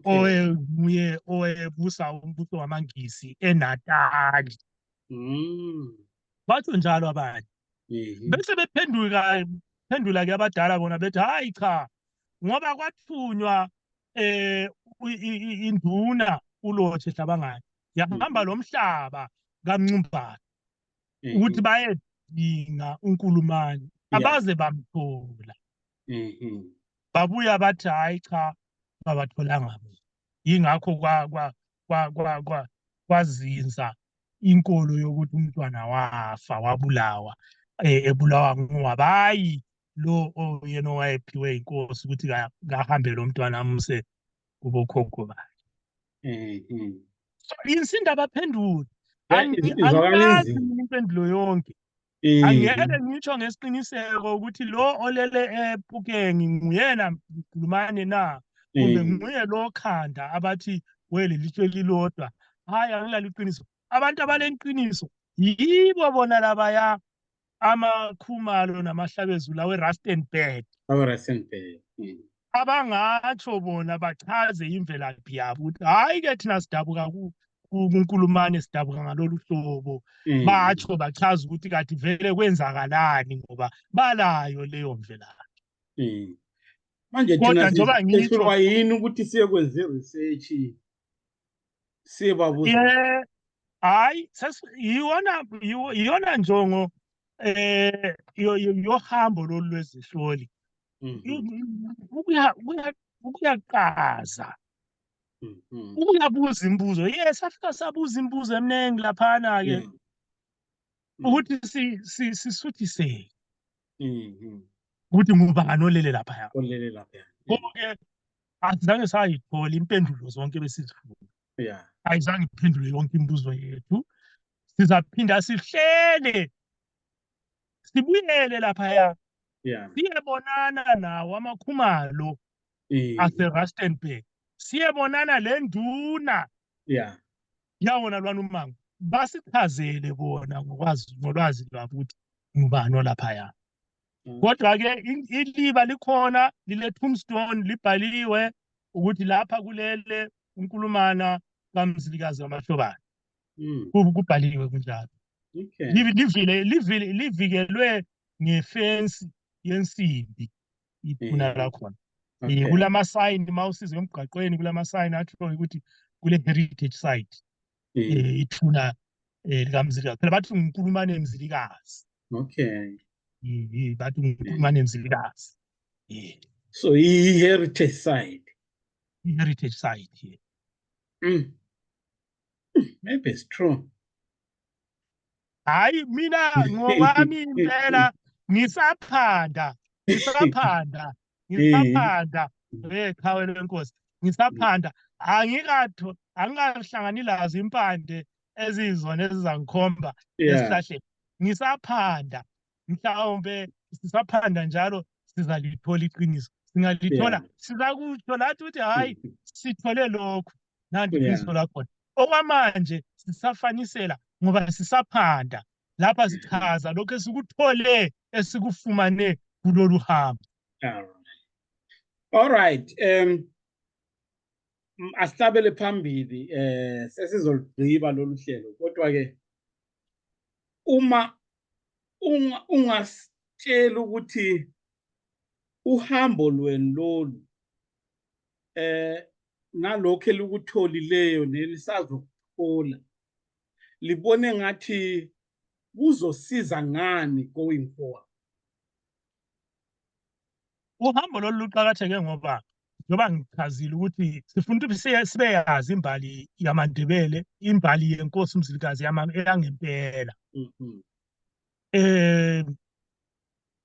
owayebuye owayebusa umbuso wamaNgisi eNatali. Batsho njalo abanye. Bese bephendula ke abadala bona bethi hayi cha ngoba kwathunywa induna uLothe Hlabangani yahamba lomhlaba kaMncumbane ukuthi bayedinga uNkulumane abaze bamthola. Babuya bathi hayi cha babatholanga. Yingakho kwazinza inkolo yokuthi umntwana wafa wabulawa ebulawa ngowabayi lo oyena owayephiwe inkosi ukuthi kahambe lo mntwana amuse kubokhokho bakhe. Insinda baphendula. Angiyazi impendulo yonke. Angeke ngitsho ngesiqiniseko ukuthi lo olele ePhukeni nguyena Nkulumane na kumbe nguye lo Khanda abathi welelizwe lilodwa. Hayi angilaliqiniso. Abantu abaleqiniso yibo bona labaya amaKhumalo namaHlabezulu weRustenburg. Abangatsho bona bachaze imvelaphi yabo ukuthi hayi ke thina sidabuka kuNkulumane sidabuka ngalolu hlobo. Batsho bachaza ukuthi kathi vele kwenzakalani ngoba balayo leyo mvelaphi. Manje thina sihlulwa yini ukuthi siyekwenza research siyebabuza. Hayi iyona njongo yohambo lolu lwezihloli. Ukuyaqaza. Ukuyabuza imbuzo. Safika sabuza imbuzo eminingi laphana ke ukuthi sisuthiseke. Ukuthi ngubani olele lapha. Konke azange sayithola impendulo zonke besizifuna. Ayizange iphendule yonke imibuzo yethu. Sizaphinda sihlele sibuyele lapha siyebonana nawo amaKhumalo aseRustenburg. Siyebonana lenduna yawona lwana umango. Basichazele bona ngolwazi lwabo ukuthi ngubani olapha. Kodwa ke iliba likhona lile tombstone libhaliwe ukuthi lapha kulele uNkulumane kaMzilikazi waMahlobane. Kubhaliwe kunjalo. Livikelwe ngefensi yensimbi iphuna lakhona. Kulama sign mawusiza emgaqweni kulama sign athi ukuthi kule heritage site. Ithuna likaMzilikazi. Phela bathi uNkulumane Mzilikazi. Bathi uNkulumane Mzilikazi. So heritage site. Heritage site. Maybe it's true. Hayi mina ngokwami impela ngisaphanda weqhawe lenkosi ngisaphanda angikahlangani lazo impande ezizona ezizangikhomba esihlahleni ngisaphanda mhlawumbe sisaphanda njalo sizalithola iqiniso singalithola sizakutsho lathi ukuthi hayi sithole lokho nanti iqiniso lakhona okwamanje sisafanisela ngoba sisaphanda lapha sichaza lokho esikuthole esikufumane kulolu hambo. All right. Asihlabele phambili sesizolugqiba lolu hlelo kodwa ke uma ungasitshela ukuthi uhambo lwenu lolu nalokho elikutholileyo nelisazokuthola libone ngathi kuzosiza ngani going forward. Uhambo lolu luqakatheke ngoba njoba ngichazile ukuthi sifuna ukuthi sibeyazi imbali yamaNdebele, imbali yenkosi uMzilikazi yangempela.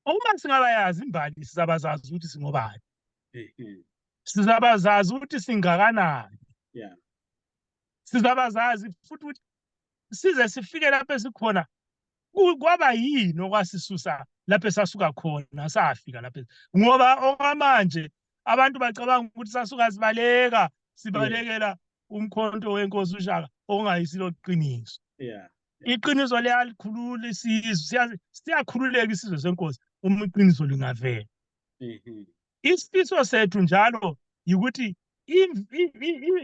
Uma singabayazi imbali sizabazazi ukuthi singobani. Sizabazazi ukuthi singakanani. Yeah. Sizabazazi futhi ukuthi size sifike lapho esikhona kwaba yini okwasisusa lapho esasuka khona safika lapho. Ngoba okwamanje abantu bacabanga ukuthi sasuka sibalekela umkhonto wenkosi uShaka okungayisilo iqiniso. Yeah. Iqiniso liyalikhulula isizwe, siyakhululeka isizwe senkosi uma iqiniso lingavela. Isifiso sethu njalo ukuthi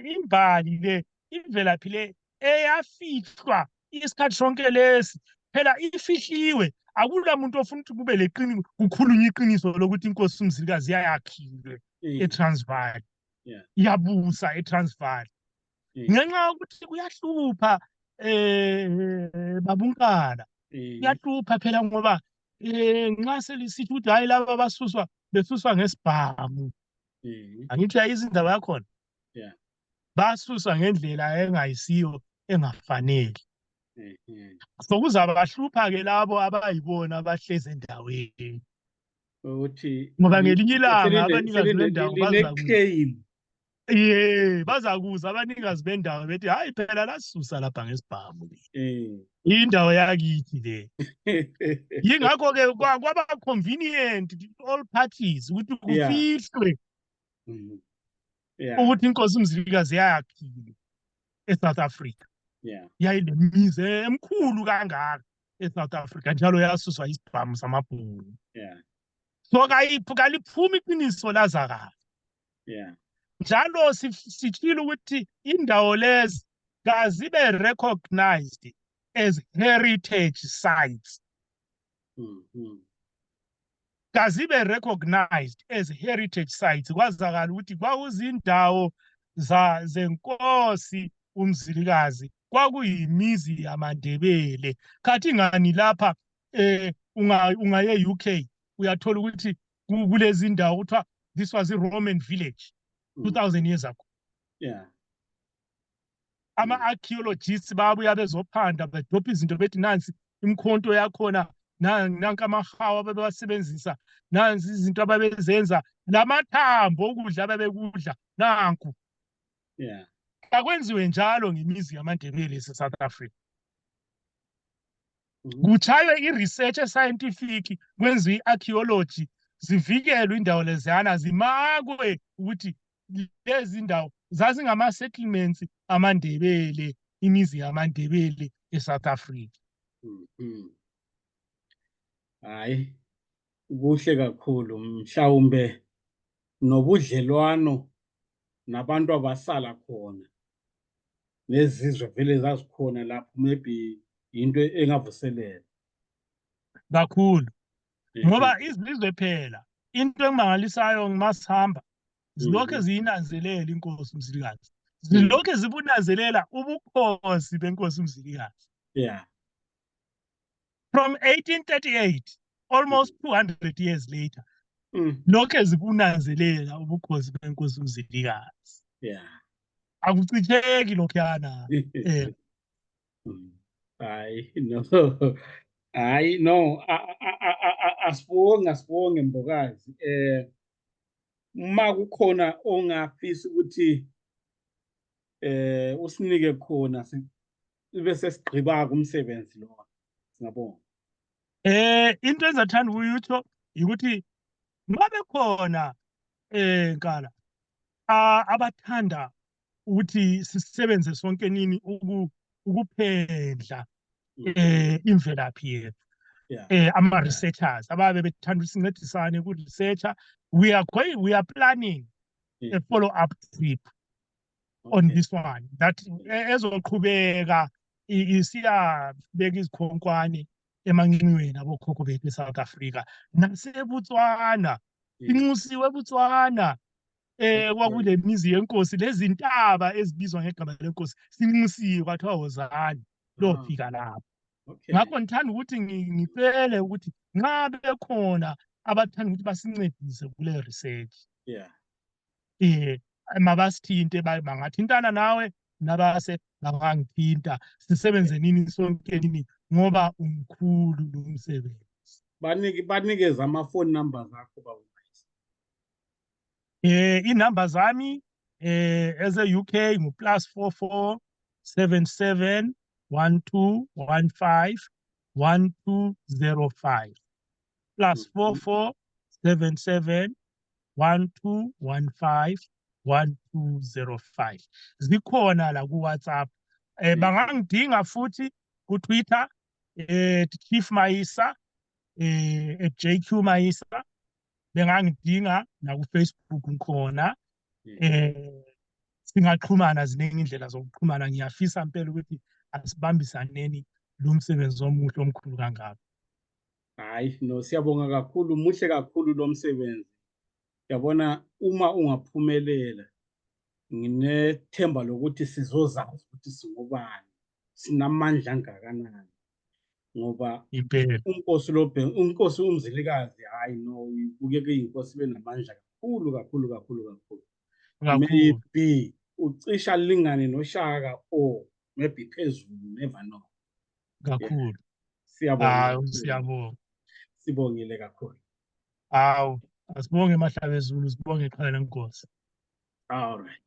imbali le imvelaphi le eyafihlwa isikhathi sonke lesi phela ifihliwe, akula muntu ofuna ukuthi kube leqiniso kukhulunywa iqiniso lokuthi inkosi uMzilikazi yayakhile eTransvaal. Yabusa eTransvaal. Ngenxa yokuthi kuyahlupha babunkana. Kuyahlupha phela ngoba nxa selisithi ukuthi hayi laba besuswa ngesibhamu. Angithi izindaba yakhona. Basuswa ngendlela engayisiyo engafanele. Sokuzaba hlupha ke labo abayibona abahleze endaweni. Ukuthi Ngoba ngelinye ilanga abanikazi bendawo bazakuza abanikazi bendawo bethi hayi phela lasisusa lapha ngesibhamu. Indawo yakithi le. Yingakho ke kwaba convenient all parties ukuthi kufihlwe ukuthi inkosi uMzilikazi yayakhile eSouth Africa. Yayilemizi emkhulu kangaka eSouth Africa njalo yasuswa isibhamu samabhunu. So kaliphuma iqiniso lazakala. Njalo sitshilo ukuthi indawo lezi kazibe recognized as heritage sites. Kazibe recognized as heritage sites. Kwazakala ukuthi kwakuzindawo zenkosi uMzilikazi, kwakuyimizi yamaNdebele. Khathi ngani lapha ungaye UK uyathola ukuthi kulezi ndawo kuthiwa this was a Roman village 2000 years ago. Ama-archaeologists babuya bezophanda bedopha izinto bethi nansi imkhonto yakhona, nanka amahawu abebewasebenzisa, nansi izinto ababezenza, lamathambo okudla ababekudla nanku. Akwenziwe njalo ngemizi yamaNdebele eSouth Africa. Kuchaywe i-research scientific, kwenziwe i-archaeology, zivikelwe indawo leziyana, zimakwe ukuthi lezi ndawo zazingama-settlements amaNdebele, imizi yamaNdebele eSouth Africa. Hayi, kuhle kakhulu. Mhlawumbe nobudlelwano nabantu abasala khona nezizwe vele zazikhona lapho, maybe into engavuselela kakhulu. Ngoba izizwe phela into engimangalisayo ngimasihamba zilokho ziyinanzelela inkosi uMzilikazi, zilokho zibunanzelela ubukhosi benkosi uMzilikazi. From 1838, almost 200 years later, lokho zibunanzelela ubukhosi benkosi uMzilikazi. Akuchitheki lokhuyana. Hayi no, asibonge Mbokazi. Uma kukhona ongafisi ukuthi usinike khona bese sigqiba kumsebenzi lo, singabonga. Into engizathanda ukuyitsho ukuthi ngabe khona Nkala abathanda ukuthi sisebenze sonke nini ukuphendla imvelaphi yethu. Ama-researchers ababe bethanda ukusincedisane ku-researcher. We are planning a follow-up trip on this one that ezoqhubeka isiyabeka izikhonkwane emanqiweni abokhokho bethu eSouth Africa naseBotswana Sinxusiwe Botswana kwakule mizi yenkosi lezintaba ezibizwa ngegama lenkosi sinxusiwe kwathiwa wozani lofika lapho. Okay. Ngakho ngithanda ukuthi ngicele ukuthi nxa bekhona abathanda ukuthi basincedise kule research Yeah. mabasithinte bangathintana nawe nabase bangangithinta sisebenze nini sonke nini ngoba umkhulu lo msebenzi. Banikeze ama-phone numbers akho baba. Inamba zami eze-UK ngu+44 77 1215 1205 +44 77 1215 1205. Zikhona la ku-WhatsApp. Bangangidinga futhi ku-Twitter Chief Mayisa JQ Mayisa. Bengangidinga na ku-Facebook ngikhona. Singaxhumana ziningi indlela zokuxhumana. Ngiyafisa impela ukuthi asibambisaneni lo msebenzi omuhle omkhulu kangaka. Hayi no, siyabonga kakhulu, muhle kakhulu lo msebenzi. Yabona uma ungaphumelela nginethemba lokuthi sizozazi ukuthi singobani, sinamandla angakanani. Ngoba Impela unkosi uMzilikazi hayi no, ubukeke inkosi benamandla kakhulu kakhulu kakhulu kakhulu. Maybe ucisha lingane noShaka or maybe phezulu, never know. kakhulu. Siyabonga. Siyabonga. Sibongile kakhulu. Asibonge Mahlabezulu, sibonge iqhala lenkosi. All right.